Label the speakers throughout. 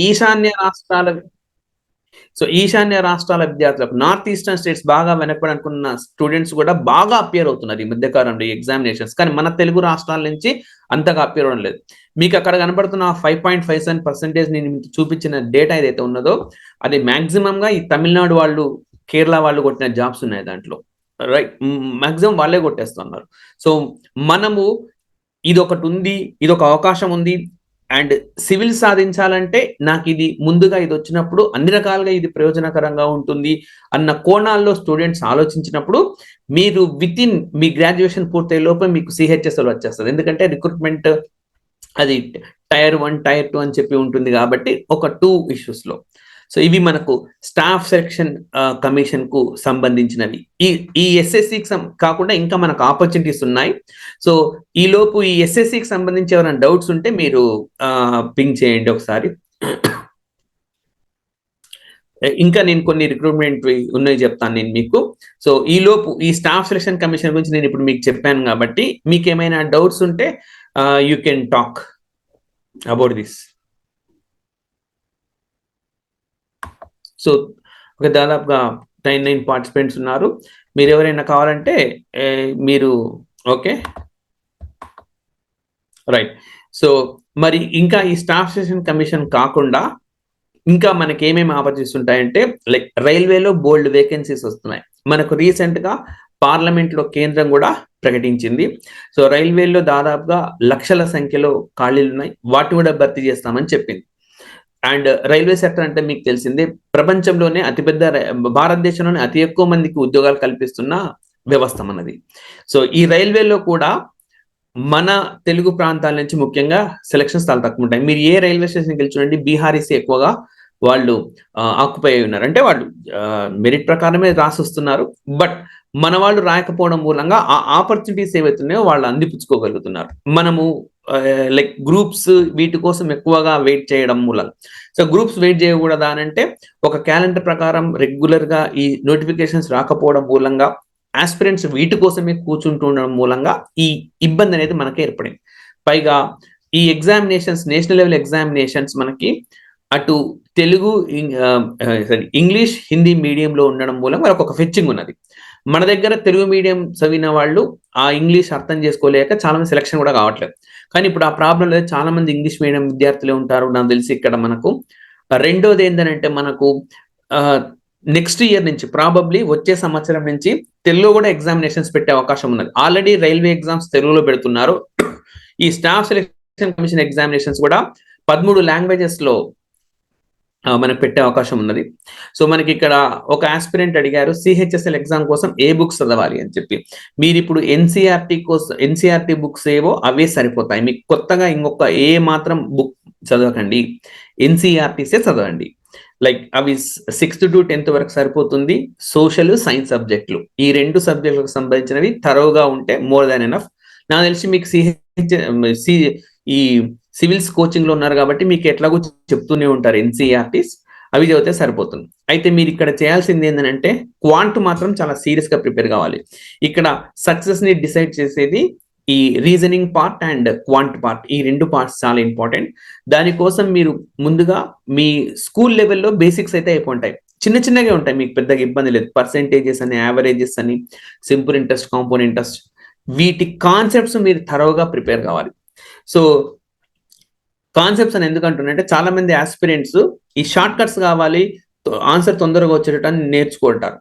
Speaker 1: ఈశాన్య రాష్ట్రాల విద్యార్థులకు నార్త్ ఈస్టర్న్ స్టేట్స్ బాగా వెనకబడి అనుకున్న స్టూడెంట్స్ కూడా బాగా అపియర్ అవుతున్నారు ఈ మధ్యకాలంలో ఈ ఎగ్జామినేషన్స్. కానీ మన తెలుగు రాష్ట్రాల నుంచి అంతగా అపియర్ అవడం లేదు. మీకు అక్కడ కనబడుతున్న 5.57% నేను చూపించిన డేటా ఏదైతే ఉన్నదో అది మాక్సిమం గా ఈ తమిళనాడు వాళ్ళు, కేరళ వాళ్ళు కొట్టిన జాబ్స్ ఉన్నాయి దాంట్లో. రైట్, మాక్సిమం వాళ్ళే కొట్టేస్తున్నారు. సో మనము ఇదొకటి ఉంది, ఇదొక అవకాశం ఉంది. అండ్ సివిల్ సాధించాలంటే నాకు ఇది ముందుగా ఇది వచ్చినప్పుడు అన్ని రకాలుగా ఇది ప్రయోజనకరంగా ఉంటుంది అన్న కోణాల్లో స్టూడెంట్స్ ఆలోచించినప్పుడు మీరు విత్ ఇన్ మీ గ్రాడ్యుయేషన్ పూర్తయ్యే లోపే మీకు సిహెచ్ఎస్ఎల్ వచ్చేస్తుంది. ఎందుకంటే రిక్రూట్మెంట్ అది టైర్ 1, టైర్ 2 అని చెప్పి ఉంటుంది కాబట్టి ఒక 2 issues లో. సో ఇవి మనకు స్టాఫ్ సెలక్షన్ కమిషన్ కు సంబంధించినవి. ఈ ఎస్ఎస్సికి కాకుండా ఇంకా మనకు ఆపర్చునిటీస్ ఉన్నాయి. సో ఈ లోపు ఈ ఎస్ఎస్సికి సంబంధించి ఎవరైనా డౌట్స్ ఉంటే మీరు పింగ్ చేయండి ఒకసారి. ఇంకా నేను కొన్ని రిక్రూట్మెంట్ ఉన్నాయి చెప్తాను నేను మీకు. సో ఈ లోపు ఈ స్టాఫ్ సెలక్షన్ కమిషన్ గురించి నేను ఇప్పుడు మీకు చెప్పాను కాబట్టి మీకు ఏమైనా డౌట్స్ ఉంటే you can talk about this. So ఒక దాదాపుగా 9 పార్టిసిపెంట్స్ ఉన్నారు. మీరు ఎవరైనా కావాలంటే మీరు ఓకే రైట్. సో మరి ఇంకా ఈ స్టాఫ్ సెలక్షన్ కమిషన్ కాకుండా ఇంకా మనకి ఏమేమి ఆపర్చునిటీస్ ఉంటాయంటే లైక్ రైల్వేలో బోల్డ్ వేకెన్సీస్ వస్తున్నాయి. మనకు రీసెంట్ గా పార్లమెంట్ లో కేంద్రం కూడా ప్రకటించింది. సో రైల్వేలో దాదాపుగా లక్షల సంఖ్యలో ఖాళీలు ఉన్నాయి, వాటిని కూడా భర్తీ చేస్తామని చెప్పింది. అండ్ రైల్వే సెక్టర్ అంటే మీకు తెలిసిందే ప్రపంచంలోనే అతిపెద్ద, భారతదేశంలోనే అతి ఎక్కువ మందికి ఉద్యోగాలు కల్పిస్తున్న వ్యవస్థ మనది. సో ఈ రైల్వేలో కూడా మన తెలుగు ప్రాంతాల నుంచి ముఖ్యంగా సెలక్షన్స్ చాలా తక్కువ ఉంటాయి. మీరు ఏ రైల్వే స్టేషన్కి వెళ్ళి చూడండి, బీహారీస్ ఎక్కువగా వాళ్ళు ఆక్యుపై అయి ఉన్నారు. అంటే వాళ్ళు మెరిట్ ప్రకారమే రాసి వస్తున్నారు, బట్ మన వాళ్ళు రాయకపోవడం మూలంగా ఆ ఆపర్చునిటీస్ ఏవైతున్నాయో వాళ్ళు అందిపుచ్చుకోగలుగుతున్నారు. మనము లైక్ గ్రూప్స్ వీటి కోసం ఎక్కువగా వెయిట్ చేయడం మూలంగా. సో గ్రూప్స్ వెయిట్ చేయకూడదా అని అంటే ఒక క్యాలెండర్ ప్రకారం రెగ్యులర్ గా ఈ నోటిఫికేషన్స్ రాకపోవడం మూలంగా ఆస్పిరెంట్స్ వీటి కోసమే కూర్చుంటుండడం మూలంగా ఈ ఇబ్బంది అనేది మనకి ఏర్పడింది. పైగా ఈ ఎగ్జామినేషన్స్, నేషనల్ లెవెల్ ఎగ్జామినేషన్స్ మనకి అటు తెలుగు, ఇంగ్లీష్, హిందీ మీడియంలో ఉండడం మూలంగా మనకు ఒక ఫెచ్చింగ్ ఉన్నది. మన దగ్గర తెలుగు మీడియం చదివిన వాళ్ళు ఆ ఇంగ్లీష్ అర్థం చేసుకోలేక చాలా మంది సెలక్షన్ కూడా కావట్లేదు. కానీ ఇప్పుడు ఆ ప్రాబ్లం లేదు, చాలా మంది ఇంగ్లీష్ మీడియం విద్యార్థులే ఉంటారు నాకు తెలిసి ఇక్కడ మనకు. రెండోది ఏంటంటే మనకు నెక్స్ట్ ఇయర్ నుంచి ప్రాబబ్లీ వచ్చే సంవత్సరం నుంచి తెలుగులో కూడా ఎగ్జామినేషన్స్ పెట్టే అవకాశం ఉన్నది. ఆల్రెడీ రైల్వే ఎగ్జామ్స్ తెలుగులో పెడుతున్నారు. ఈ స్టాఫ్ సెలక్షన్ కమిషన్ ఎగ్జామినేషన్స్ కూడా 13 లాంగ్వేజెస్ లో మనకు పెట్టే అవకాశం ఉన్నది. సో మనకి ఇక్కడ ఒక ఆస్పిరెంట్ అడిగారు సిహెచ్ఎస్ఎల్ ఎగ్జామ్ కోసం ఏ బుక్స్ చదవాలి అని చెప్పి. మీరు ఇప్పుడు ఎన్సీఆర్టీ బుక్స్ ఏవో అవే సరిపోతాయి, మీకు కొత్తగా ఇంకొక ఏ మాత్రం బుక్ చదవకండి, ఎన్సీఆర్టీసే చదవండి. లైక్ అవి 6th to 10th వరకు సరిపోతుంది. సోషల్, సైన్స్ సబ్జెక్టులు, ఈ 2 సబ్జెక్టులకు సంబంధించినవి తరోగా ఉంటే మోర్ దాన్ ఎనఫ్. నాకు తెలిసి మీకు ఈ సివిల్స్ కోచింగ్ లో ఉన్నారు కాబట్టి మీకు ఎట్లాగో చెప్తూనే ఉంటారు ఎన్సీఆర్టీస్, అవి చదివితే సరిపోతుంది. అయితే మీరు ఇక్కడ చేయాల్సింది ఏంటంటే క్వాంట్ మాత్రం చాలా సీరియస్ గా ప్రిపేర్ కావాలి. ఇక్కడ సక్సెస్ ని డిసైడ్ చేసేది ఈ reasoning part and quant part, ఈ 2 పార్ట్స్ చాలా ఇంపార్టెంట్. దానికోసం మీరు ముందుగా మీ స్కూల్ లెవెల్లో బేసిక్స్ అయితే అయిపోతాయి, చిన్న చిన్నగా ఉంటాయి, మీకు పెద్దగా ఇబ్బంది లేదు. పర్సెంటేజెస్ అని, యావరేజెస్ అని, సింపుల్ ఇంట్రెస్ట్, కాంపౌండ్ ఇంట్రెస్ట్, వీటి కాన్సెప్ట్స్ మీరు థరోగా ప్రిపేర్ కావాలి. సో కాన్సెప్ట్స్ అని ఎందుకంటున్నారంటే చాలా మంది ఆస్పిరెంట్స్ ఈ షార్ట్ కట్స్ కావాలి, ఆన్సర్ తొందరగా వచ్చేటట్టు నేర్చుకుంటారు.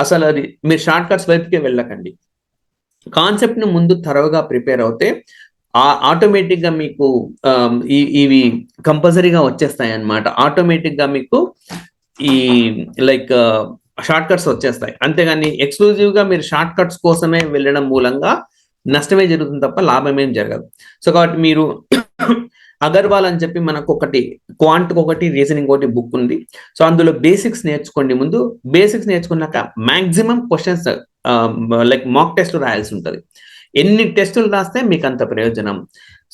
Speaker 1: అసలు అది మీరు షార్ట్ కట్స్ వైపుకే వెళ్ళకండి. కాన్సెప్ట్ ను ముందు థరోగా ప్రిపేర్ అవుతే ఆటోమేటిక్ గా మీకు ఇవి కంపల్సరీగా వచ్చేస్తాయి అన్నమాట. ఆటోమేటిక్ గా మీకు ఈ లైక్ షార్ట్ కట్స్ వచ్చేస్తాయి. అంతేగాని ఎక్స్క్లూజివ్ గా మీరు షార్ట్ కట్స్ కోసమే వెళ్ళడం మూలంగా నష్టమే జరుగుతుంది తప్ప లాభం ఏం జరగదు. సో కాబట్టి మీరు అగర్వాల్ అని చెప్పి మనకు ఒకటి క్వాంట్ ఒకటి, రీజనింగ్ ఒకటి బుక్ ఉంది. సో అందులో బేసిక్స్ నేర్చుకోండి. ముందు బేసిక్స్ నేర్చుకున్నాక maximum questions like mock test రాయాల్సి ఉంటుంది. ఎన్ని టెస్టులు రాస్తే మీకు అంత ప్రయోజనం.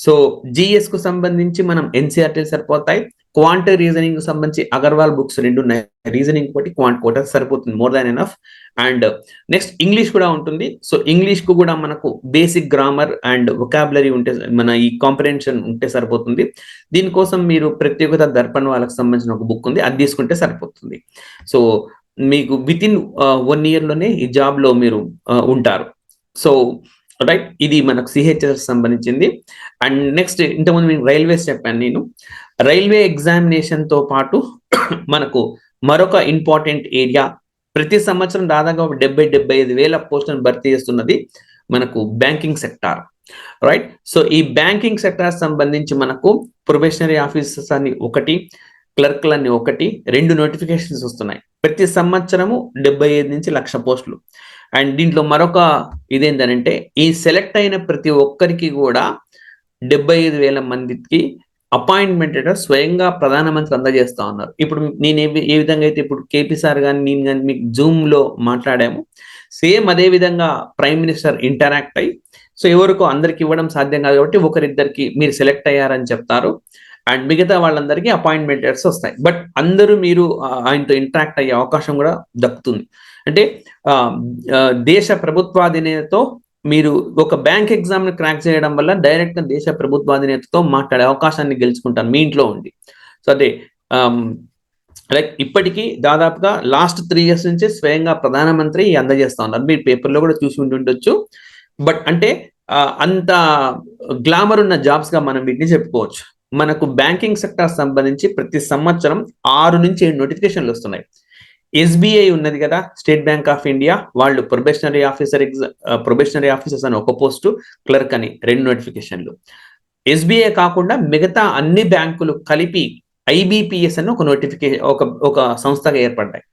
Speaker 1: సో జిఎస్ కు సంబంధించి మనం ఎన్సీఆర్టీలు సరిపోతాయి. క్వాంట్ రీజనింగ్ సంబంధించి అగర్వాల్ బుక్స్ 2 ఉన్నాయి. రీజనింగ్ ఒకటి, క్వాంట్ కోట సరిపోతుంది, more than enough. And next English కూడా ఉంటుంది. సో ఇంగ్లీష్ కు కూడా మనకు బేసిక్ గ్రామర్ అండ్ వొకాబులరీ ఉంటే, మన ఈ కాంప్రిహెన్షన్ ఉంటే సరిపోతుంది. దీనికోసం మీరు ప్రత్యేకత దర్పణ్ వాళ్ళకి సంబంధించిన ఒక బుక్ ఉంది, అది తీసుకుంటే సరిపోతుంది. సో మీకు విత్ ఇన్ 1 year లోనే ఈ జాబ్ లో మీరు ఉంటారు. సో రైట్, ఇది మనకు సిహెచ్ఎస్ సంబంధించింది. అండ్ నెక్స్ట్, ఇంతకుముందు మీకు రైల్వేస్ చెప్పాను నేను. రైల్వే ఎగ్జామినేషన్ తో పాటు మనకు మరొక ఇంపార్టెంట్ ఏరియా, ప్రతి సంవత్సరం దాదాపు 70-75,000 పోస్టులను భర్తీ చేస్తున్నది మనకు బ్యాంకింగ్ సెక్టార్. రైట్, సో ఈ బ్యాంకింగ్ సెక్టార్ సంబంధించి మనకు ప్రొబేషనరీ ఆఫీసర్స్ అని ఒకటి, క్లర్క్లని ఒకటి, 2 నోటిఫికేషన్స్ వస్తున్నాయి. ప్రతి సంవత్సరము 75 నుంచి 1,00,000 పోస్టులు. అండ్ దీంట్లో మరొక ఇదేంటంటే, ఈ సెలెక్ట్ అయిన ప్రతి ఒక్కరికి కూడా 75,000 మందికి అపాయింట్మెంట్ లెటర్ స్వయంగా ప్రధానమంత్రి అందజేస్తా ఉన్నారు. ఇప్పుడు నేను ఏ విధంగా అయితే ఇప్పుడు కేపీ సార్ కానీ నేను కానీ మీకు జూమ్ లో మాట్లాడాము, సేమ్ అదే విధంగా ప్రైమ్ మినిస్టర్ ఇంటరాక్ట్ అయ్యి, సో ఎవరికో అందరికి ఇవ్వడం సాధ్యం కాదు కాబట్టి ఒకరిద్దరికి మీరు సెలెక్ట్ అయ్యారని చెప్తారు. అండ్ మిగతా వాళ్ళందరికీ అపాయింట్మెంట్ లెటర్స్ వస్తాయి. బట్ అందరూ మీరు ఆయనతో ఇంటరాక్ట్ అయ్యే అవకాశం కూడా దక్కుతుంది. అంటే దేశ ప్రభుత్వాధినేతతో మీరు ఒక బ్యాంక్ ఎగ్జామ్ ని క్రాక్ చేయడం వల్ల డైరెక్ట్ గా దేశ ప్రభుత్వాధినేతతో మాట్లాడే అవకాశాన్ని గెలుచుకుంటారు మీ ఇంట్లో ఉండి. సో అదే లైక్ ఇప్పటికీ దాదాపుగా లాస్ట్ 3 years నుంచి స్వయంగా ప్రధానమంత్రి అందజేస్తా ఉన్నారు. మీరు పేపర్లో కూడా చూసి ఉండొచ్చు. బట్ అంటే అంత గ్లామర్ ఉన్న జాబ్స్ గా మనం వీటిని చెప్పుకోవచ్చు. మనకు బ్యాంకింగ్ సెక్టర్ సంబంధించి ప్రతి సంవత్సరం 6 నుంచి 7 నోటిఫికేషన్లు వస్తున్నాయి. ఎస్బీఐ ఉన్నది కదా, స్టేట్ బ్యాంక్ ఆఫ్ ఇండియా, వాళ్ళు ప్రొబేషనరీ ఆఫీసర్స్ అని ఒక పోస్టు, క్లర్క్ అని 2 నోటిఫికేషన్లు. ఎస్బీఐ కాకుండా మిగతా అన్ని బ్యాంకులు కలిపి ఐబిపిఎస్ అని ఒక నోటిఫికేషన్, ఒక సంస్థగా ఏర్పడ్డాయి.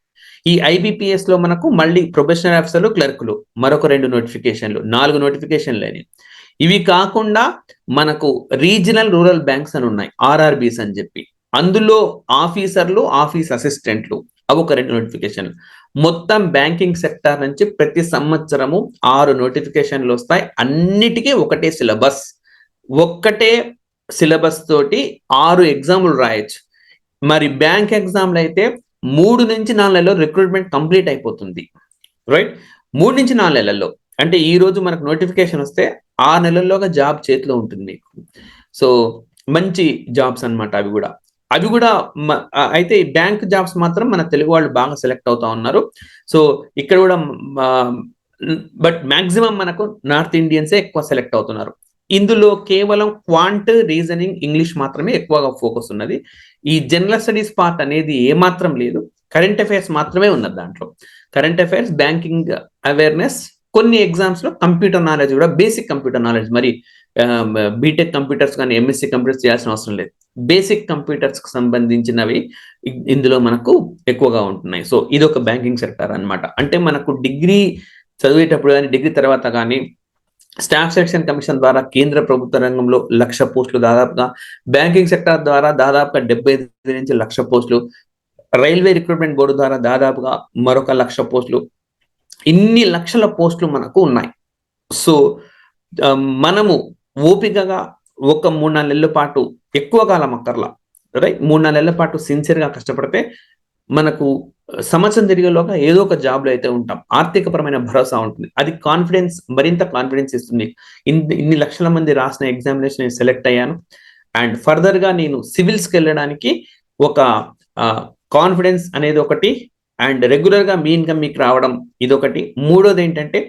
Speaker 1: ఈ ఐబిపిఎస్ లో మనకు మళ్ళీ ప్రొబేషనరీ ఆఫీసర్లు, క్లర్కులు మరొక 2 నోటిఫికేషన్లు, 4 నోటిఫికేషన్లు అని. ఇవి కాకుండా మనకు రీజనల్ రూరల్ బ్యాంక్స్ అని ఉన్నాయి, ఆర్ఆర్బీస్ అని చెప్పి. అందులో ఆఫీసర్లు, ఆఫీస్ అసిస్టెంట్లు, అవి ఒక 2 నోటిఫికేషన్లు. మొత్తం బ్యాంకింగ్ సెక్టార్ నుంచి ప్రతి సంవత్సరము 6 నోటిఫికేషన్లు వస్తాయి. అన్నిటికీ ఒకటే సిలబస్, ఒక్కటే సిలబస్ తోటి 6 ఎగ్జాములు రాయొచ్చు. మరి బ్యాంక్ ఎగ్జామ్లు అయితే 3 నుంచి 4 నెలల్లో రిక్రూట్మెంట్ కంప్లీట్ అయిపోతుంది. రైట్, 3 నుంచి 4 నెలల్లో. అంటే ఈ రోజు మనకు నోటిఫికేషన్ వస్తే 6 నెలల్లోగా జాబ్ చేతిలో ఉంటుంది మీకు. సో మంచి జాబ్స్ అన్నమాట అవి కూడా అయితే బ్యాంక్ జాబ్స్ మాత్రం మన తెలుగు వాళ్ళు బాగా సెలెక్ట్ అవుతా ఉన్నారు. సో ఇక్కడ కూడా బట్ మాక్సిమం మనకు నార్త్ ఇండియన్సే ఎక్కువ సెలెక్ట్ అవుతున్నారు. ఇందులో కేవలం క్వాంట్, రీజనింగ్, ఇంగ్లీష్ మాత్రమే ఎక్కువగా ఫోకస్ ఉన్నది. ఈ జనరల్ స్టడీస్ పార్ట్ అనేది ఏమాత్రం లేదు. కరెంట్ అఫైర్స్ మాత్రమే ఉన్నది దాంట్లో. కరెంట్ అఫైర్స్, బ్యాంకింగ్ అవేర్నెస్, కొన్ని ఎగ్జామ్స్ లో కంప్యూటర్ నాలెడ్జ్ కూడా, బేసిక్ కంప్యూటర్ నాలెడ్జ్. మరి బీటెక్ కంప్యూటర్స్ కానీ ఎంఎస్సి కంప్యూటర్స్ చేయాల్సిన అవసరం లేదు. బేసిక్ కంప్యూటర్స్ కి సంబంధించినవి ఇందులో మనకు ఎక్కువగా ఉంటున్నాయి. సో ఇది ఒక బ్యాంకింగ్ సెక్టర్ అన్నమాట. అంటే మనకు డిగ్రీ చదివేటప్పుడు కానీ, డిగ్రీ తర్వాత కానీ స్టాఫ్ సెలక్షన్ కమిషన్ ద్వారా కేంద్ర ప్రభుత్వ రంగంలో 1,00,000 పోస్టులు దాదాపుగా, బ్యాంకింగ్ సెక్టర్ ద్వారా దాదాపుగా 75 నుంచి 1,00,000 పోస్టులు, రైల్వే రిక్రూట్మెంట్ బోర్డు ద్వారా దాదాపుగా మరొక 1,00,000 పోస్టులు, ఇన్ని లక్షల పోస్టులు మనకు ఉన్నాయి. సో మనము ఓపికగా ఒక 3-4 నెలల పాటు, ఎక్కువ కాలం అక్కర్లా, రైట్, 3-4 నెలల పాటు సిన్సియర్గా కష్టపడితే మనకు సంవత్సరం తిరిగేలోగా ఏదో ఒక జాబ్లో అయితే ఉంటాం. ఆర్థికపరమైన భరోసా ఉంటుంది. అది కాన్ఫిడెన్స్, మరింత కాన్ఫిడెన్స్ ఇస్తుంది. ఇన్ని లక్షల మంది రాసిన ఎగ్జామినేషన్ నేను సెలెక్ట్ అయ్యాను, అండ్ ఫర్దర్గా నేను సివిల్స్కి వెళ్ళడానికి ఒక కాన్ఫిడెన్స్ అనేది ఒకటి, అండ్ రెగ్యులర్గా మీ ఇన్కమ్ మీకు రావడం ఇదొకటి. మూడోది ఏంటంటే,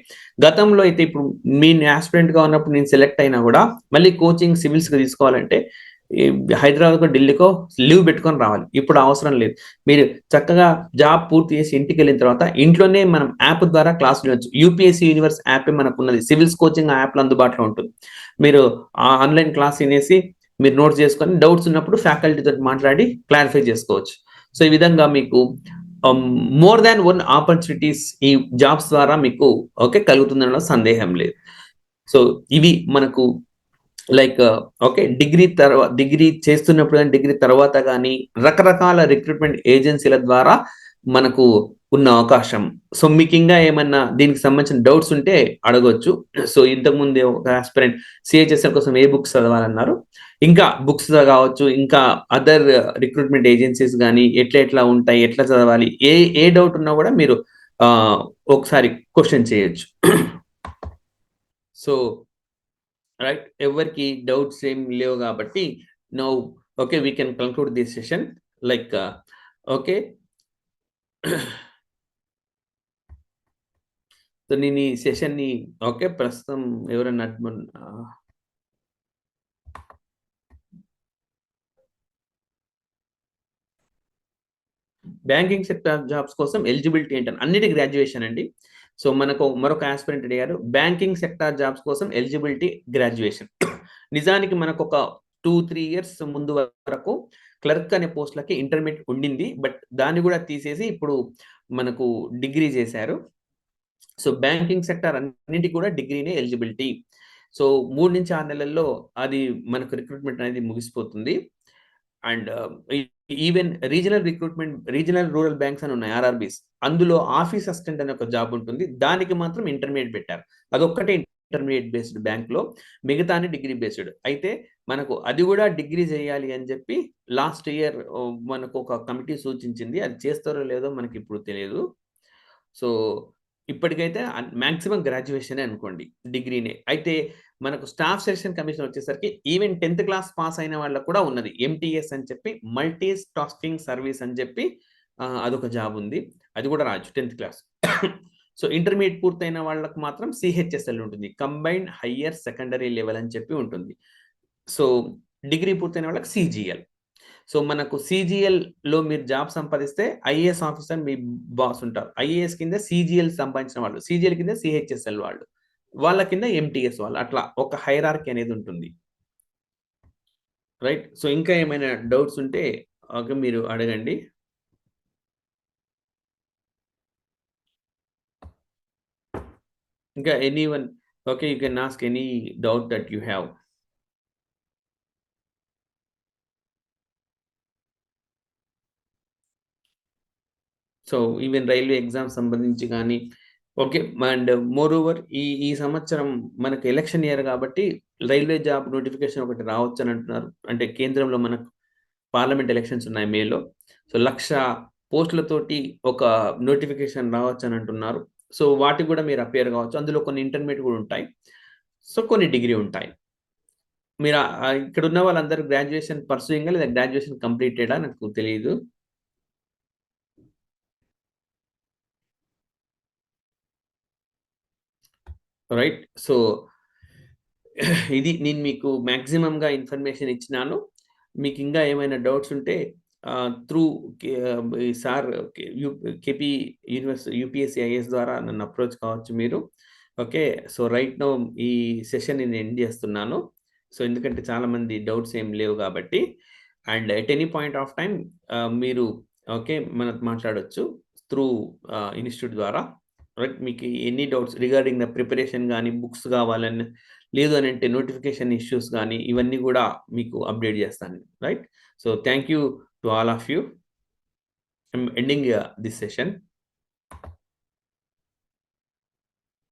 Speaker 1: గతంలో అయితే ఇప్పుడు మీ ఆస్పిరెంట్గా ఉన్నప్పుడు నేను సెలెక్ట్ అయినా కూడా మళ్ళీ కోచింగ్ సివిల్స్కి తీసుకోవాలంటే హైదరాబాద్కో ఢిల్లీకో లీవ్ పెట్టుకొని రావాలి. ఇప్పుడు అవసరం లేదు. మీరు చక్కగా జాబ్ పూర్తి చేసి ఇంటికి వెళ్ళిన తర్వాత ఇంట్లోనే మనం యాప్ ద్వారా క్లాసులు వినొచ్చు. యూపీఎస్సీ యూనివర్స్ యాప్ మనకు ఉన్నది. సివిల్స్ కోచింగ్ ఆ యాప్లో అందుబాటులో ఉంటుంది. మీరు ఆన్లైన్ క్లాస్ వినేసి మీరు నోట్స్ చేసుకొని డౌట్స్ ఉన్నప్పుడు ఫ్యాకల్టీతో మాట్లాడి క్లారిఫై చేసుకోవచ్చు. సో ఈ విధంగా మీకు మోర్ దాన్ 1 ఆపర్చునిటీస్ ఈ జాబ్స్ ద్వారా మీకు కలుగుతుందన్న సందేహం లేదు. సో ఇవి మనకు లైక్ డిగ్రీ చేస్తున్నప్పుడు కానీ, డిగ్రీ తర్వాత కానీ రకరకాల రిక్రూట్మెంట్ ఏజెన్సీల ద్వారా మనకు ఉన్న అవకాశం. సో మీకు ఇంకా ఏమన్నా దీనికి సంబంధించిన డౌట్స్ ఉంటే అడగొచ్చు. సో ఇంతకుముందే ఒక ఆస్పిరెంట్ సిహెచ్ఎస్ఎల్ కోసం ఏ బుక్స్ చదవాలన్నారు, ఇంకా బుక్స్ కావచ్చు, ఇంకా అదర్ రిక్రూట్మెంట్ ఏజెన్సీస్ కానీ ఎట్లా ఉంటాయి, ఎట్లా చదవాలి, ఏ డౌట్ ఉన్నా కూడా మీరు ఒకసారి క్వశ్చన్ చేయొచ్చు. సో రైట్, ఎవరికి డౌట్స్ ఏం లేవు కాబట్టి now okay we can conclude this session. Like okay, so నేను ఈ సెషన్ని ఓకే ప్రస్తుతం ఎవరైనా బ్యాంకింగ్ సెక్టర్ జాబ్స్ కోసం ఎలిజిబిలిటీ ఏంటని అన్నిటి గ్రాడ్యుయేషన్ అండి. సో మనకు మరొక ఆస్పిరెంట్ అడిగారు, బ్యాంకింగ్ సెక్టార్ జాబ్స్ కోసం ఎలిజిబిలిటీ గ్రాడ్యుయేషన్. నిజానికి మనకు ఒక 2-3 ఇయర్స్ ముందు వరకు క్లర్క్ అనే పోస్టులకి ఇంటర్మీడియట్ ఉండింది, బట్ దాన్ని కూడా తీసేసి ఇప్పుడు మనకు డిగ్రీ చేశారు. సో బ్యాంకింగ్ సెక్టర్ అన్నింటికి కూడా డిగ్రీనే ఎలిజిబిలిటీ. సో 3 నుంచి 6 నెలల్లో అది మనకు రిక్రూట్మెంట్ అనేది ముగిసిపోతుంది. And even regional rural banks అని ఉన్నాయి, ఆర్ఆర్బీస్. అందులో ఆఫీస్ అసిస్టెంట్ అనే ఒక జాబ్ ఉంటుంది, దానికి మాత్రం ఇంటర్మీడియట్ పెట్టారు. అదొక్కటే ఇంటర్మీడియట్ బేస్డ్ బ్యాంక్లో, మిగతాని డిగ్రీ బేస్డ్. అయితే మనకు అది కూడా డిగ్రీ చేయాలి అని చెప్పి లాస్ట్ ఇయర్ మనకు ఒక కమిటీ సూచించింది. అది చేస్తారో లేదో మనకి ఇప్పుడు తెలియదు. సో ఇప్పటికైతే మాక్సిమం గ్రాడ్యుయేషనే అనుకోండి, డిగ్రీనే. అయితే మనకు స్టాఫ్ సెలక్షన్ కమిషన్ వచ్చేసరికి ఈవెన్ 10th క్లాస్ పాస్ అయిన వాళ్ళకు కూడా ఉన్నది, ఎంటీఎస్ అని చెప్పి, మల్టీ టాస్కింగ్ సర్వీస్ అని చెప్పి అదొక జాబ్ ఉంది. అది కూడా రాజు 10th క్లాస్. సో ఇంటర్మీడియట్ పూర్తయిన వాళ్ళకు మాత్రం సిహెచ్ఎస్ఎల్ ఉంటుంది, కంబైన్డ్ హయ్యర్ సెకండరీ లెవెల్ అని చెప్పి ఉంటుంది. సో డిగ్రీ పూర్తయిన వాళ్ళకి సిజిఎల్. సో మనకు సిజిఎల్లో మీరు జాబ్ సంపాదిస్తే ఐఏఎస్ ఆఫీసర్ మీ బాస్ ఉంటారు, ఐఏఎస్ కింద సిజిఎల్ సంపాదించిన వాళ్ళు, సిజిఎల్ కింద సిహెచ్ఎస్ఎల్ వాళ్ళు, వాళ్ళ కింద ఎంటీఎస్ వాళ్ళు, అట్లా ఒక హైరార్కీ అనేది ఉంటుంది. రైట్, సో ఇంకా ఏమైనా డౌట్స్ ఉంటే ఓకే మీరు అడగండి. ఇంకా anyone okay, you can ask any doubt that you have. So even railway exam సంబంధించి కానీ ఓకే. అండ్ మోర్ ఓవర్ ఈ సంవత్సరం మనకు ఎలక్షన్ ఇయర్ కాబట్టి రైల్వే జాబ్ నోటిఫికేషన్ ఒకటి రావచ్చు అని అంటున్నారు. అంటే కేంద్రంలో మనకు పార్లమెంట్ ఎలక్షన్స్ ఉన్నాయి మేలో. సో 1,00,000 పోస్టులతోటి ఒక నోటిఫికేషన్ రావచ్చు అని అంటున్నారు. సో వాటికి కూడా మీరు అపియర్ కావచ్చు. అందులో కొన్ని ఇంటర్మీడియట్ కూడా ఉంటాయి, సో కొన్ని డిగ్రీ ఉంటాయి. మీరు ఇక్కడ ఉన్న వాళ్ళందరూ గ్రాడ్యుయేషన్ పర్సూయింగా లేదా గ్రాడ్యుయేషన్ కంప్లీటెడా నాకు తెలియదు. రైట్, సో ఇది నేను మీకు మ్యాక్సిమంగా ఇన్ఫర్మేషన్ ఇచ్చినాను. మీకు ఇంకా ఏమైనా డౌట్స్ ఉంటే through sir KP universe UPSC is ద్వారా నన్ను అప్రోచ్ కావచ్చు మీరు. ఓకే, సో రైట్ నౌ ఈ సెషన్ నేను ఎండ్ చేస్తున్నాను. సో ఎందుకంటే చాలామంది డౌట్స్ ఏం లేవు కాబట్టి. And at any point of time మీరు ఓకే మనకు మాట్లాడవచ్చు త్రూ ఇన్స్టిట్యూట్ ద్వారా. రైట్, మీకు any doubts regarding the preparation కానీ, బుక్స్ కావాలని, లేదు అని అంటే నోటిఫికేషన్ ఇష్యూస్ కానీ, ఇవన్నీ కూడా మీకు అప్డేట్ చేస్తాను. Right, so thank you to all of you. I'm ending this session.